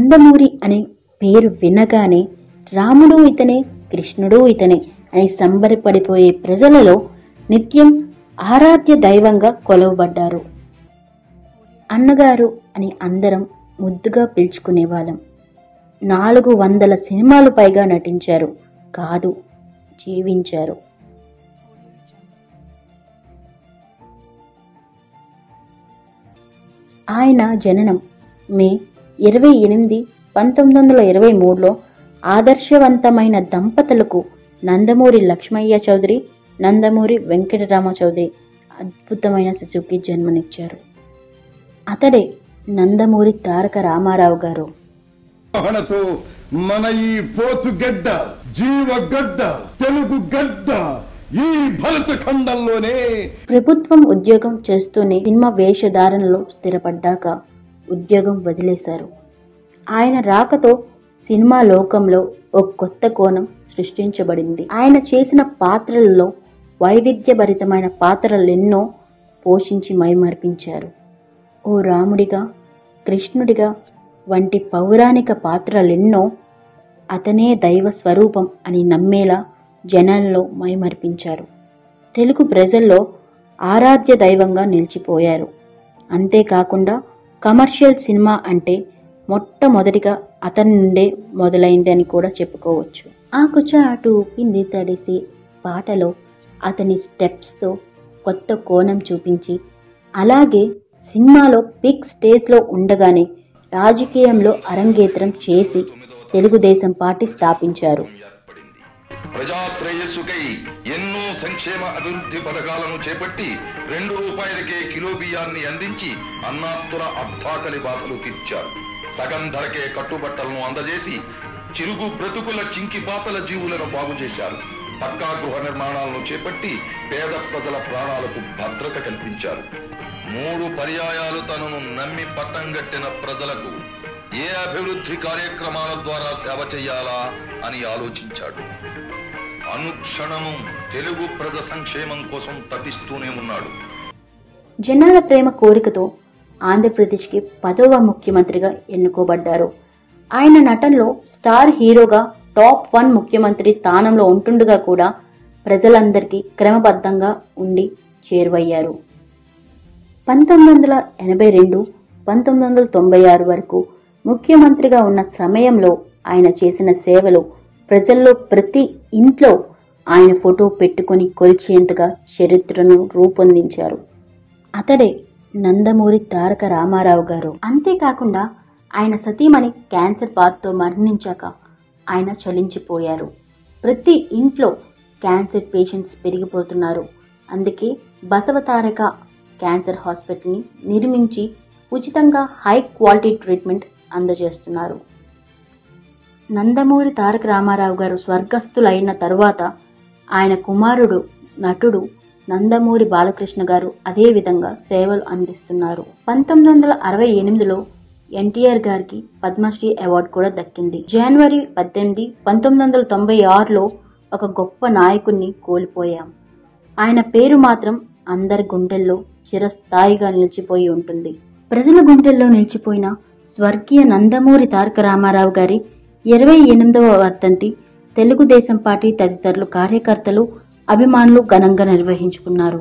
నందమూరి అనే పేరు వినగానే రాముడు ఇతనే, కృష్ణుడు ఇతనే అని సంబరపడిపోయే ప్రజలలో నిత్యం ఆరాధ్య దైవంగా కొలవబడ్డారు. అన్నగారు అని అందరం ముద్దుగా పిలుచుకునేవాళ్ళం. 400 సినిమాలు పైగా నటించారు, కాదు జీవించారు. ఆయన జననం మే 28, 1923లో ఆదర్శవంతమైన దంపతులకు నందమూరి లక్ష్మయ్య చౌదరి, నందమూరి వెంకటరామ చౌదరి అద్భుతమైన శిశువుకి జన్మనిచ్చారు. అతడే నందమూరి తారక రామారావు గారు. మన ఈ పోతు గడ్డ, జీవగడ్డ, తెలుగు గడ్డ ఈ భరత ఖండంలోనే ప్రభుత్వం ఉద్యోగం చేస్తూనే సినిమా వేషధారణలో స్థిరపడ్డాక ఉద్యోగం వదిలేశారు. ఆయన రాకతో సినిమా లోకంలో ఒక కొత్త కోణం సృష్టించబడింది. ఆయన చేసిన పాత్రలలో వైవిధ్యభరితమైన పాత్రలెన్నో పోషించి మైమర్పించారు. ఓ రాముడిగా, కృష్ణుడిగా వంటి పౌరాణిక పాత్రలెన్నో అతనే దైవ స్వరూపం అని నమ్మేలా జనాల్లో మైమర్పించారు. తెలుగు ప్రజల్లో ఆరాధ్య దైవంగా నిలిచిపోయారు. అంతేకాకుండా కమర్షియల్ సినిమా అంటే మొట్టమొదటిగా అతని నుండే మొదలైంది అని కూడా చెప్పుకోవచ్చు. ఆకుచాటు పిండి తడిసి పాటలో అతని స్టెప్స్తో కొత్త కోణం చూపించి, అలాగే సినిమాలో బిగ్ స్టేజ్లో ఉండగానే రాజకీయంలో అరంగేట్రం చేసి తెలుగుదేశం పార్టీ స్థాపించారు. ప్రజాశ్రేయస్సుకై ఎన్నో సంక్షేమ అభివృద్ధి పథకాలను చేపట్టి 2 రూపాయలకే కిలో బియ్యాన్ని అందించి అన్నాత్తుల అర్థాకలి బాధలు తీర్చారు. సగం ధరకే కట్టుబట్టలను అందజేసి చిరుగు బ్రతుకుల చింకిపాతల జీవులను బాగు చేశారు. పక్కా గృహ నిర్మాణాలను చేపట్టి పేద ప్రజల ప్రాణాలకు భద్రత కల్పించారు. 3 పర్యాయాలు తనను నమ్మి పట్టంగట్టిన ప్రజలకు ఏ అభివృద్ధి కార్యక్రమాల ద్వారా సేవ చేయాలా అని ఆలోచించాడు. అనుక్షణము తెలుగు ప్రజ సంక్షేమం కోసం తపిస్తూనే ఉన్నాడు. జనాల ప్రేమ కోరికతో ఆంధ్రప్రదేశ్కి 10వ ముఖ్యమంత్రిగా ఎన్నుకోబడ్డారు. ఆయన నటనలో స్టార్ హీరోగా టాప్ 1 ముఖ్యమంత్రి స్థానంలో ఉంటుండగా కూడా ప్రజలందరికీ క్రమబద్ధంగా ఉండి చేరువయ్యారు. 1982, 1996 వరకు ముఖ్యమంత్రిగా ఉన్న సమయంలో ఆయన చేసిన సేవలు ప్రజల్లో ప్రతి ఇంట్లో ఆయన ఫోటో పెట్టుకుని కొలిచేంతగా చరిత్రను రూపొందించారు. అతడే నందమూరి తారక రామారావు గారు. అంతేకాకుండా ఆయన సతీమణి క్యాన్సర్ బాధతో మరణించాక ఆయన చలించిపోయారు. ప్రతి ఇంట్లో క్యాన్సర్ పేషెంట్స్ పెరిగిపోతున్నారు. అందుకే బసవతారక క్యాన్సర్ హాస్పిటల్ని నిర్మించి ఉచితంగా హై క్వాలిటీ ట్రీట్మెంట్ అందజేస్తున్నారు. నందమూరి తారక రామారావు గారు స్వర్గస్థులైన తరువాత ఆయన కుమారుడు నటుడు నందమూరి బాలకృష్ణ గారు అదే విధంగా సేవలు అందిస్తున్నారు. 1968లో ఎన్టీఆర్ గారికి పద్మశ్రీ అవార్డు కూడా దక్కింది. జనవరి 18, 1996లో ఒక గొప్ప నాయకుడిని కోల్పోయాం. ఆయన పేరు మాత్రం అందరి గుండెల్లో చిరస్థాయిగా నిలిచిపోయి ఉంటుంది. ప్రజల గుండెల్లో నిలిచిపోయిన స్వర్గీయ నందమూరి తారక రామారావు గారి 28వ వర్ధంతి తెలుగుదేశం పార్టీ తదితరులు కార్యకర్తలు, అభిమానులు ఘనంగా నిర్వహించుకున్నారు.